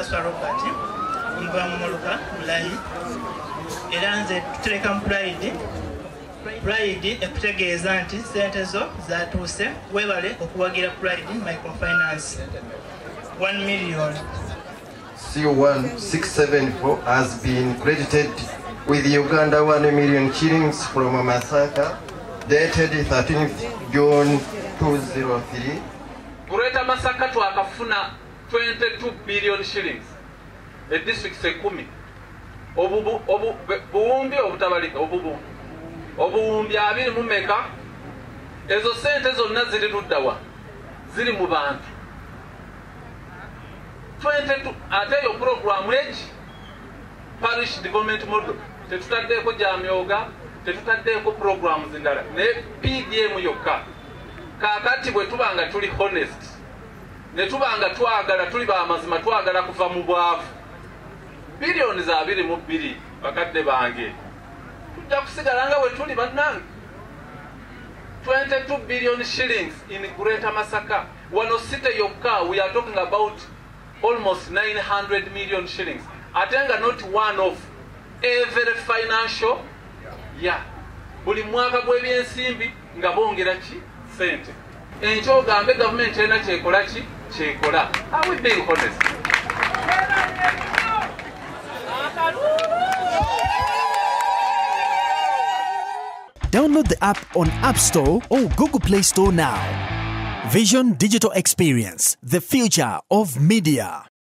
Kaswa Robert nva mu Muluka Mulayi era nze tutereka mu Pride ekutegeeza nti ssente zo zatuuse webale okuwagira Pride Microfinance 1 million. C1674 has been credited with Uganda 1 million shillings from Bannamasaka dated 13th June 2003. Greater Masaka twakafuna 22 billion shillings. The district sekumi. Buwumbi obutabalika obuwumbi abiri mu meka. Ezo ssente zonna ziri luddawa. Ziri mu bantu. 22 ate yo program egi parish development model tetutaddeko jamyoga tetutaddeko programs endala ne PDM yokka. Kakati bwe tubanga tuli honest ne tubanga twagala tuli ba mazima twagala kuva mu bwavu bilioni za 22 bakadde bange tujja kusigala nga we tuli bannange 22 billion shillings in Greater Masaka. Wano city yokka we are talking about almost 900 million shillings. Atenga not one of every financial year. Buli mwaka gw'ebyensimbi nga bongera ki ssente. Enkyo gambe government ena kyekola ki kyekola. Are we being honest? Download the app on App Store or Google Play Store now. Vision Digital Experience, the future of media.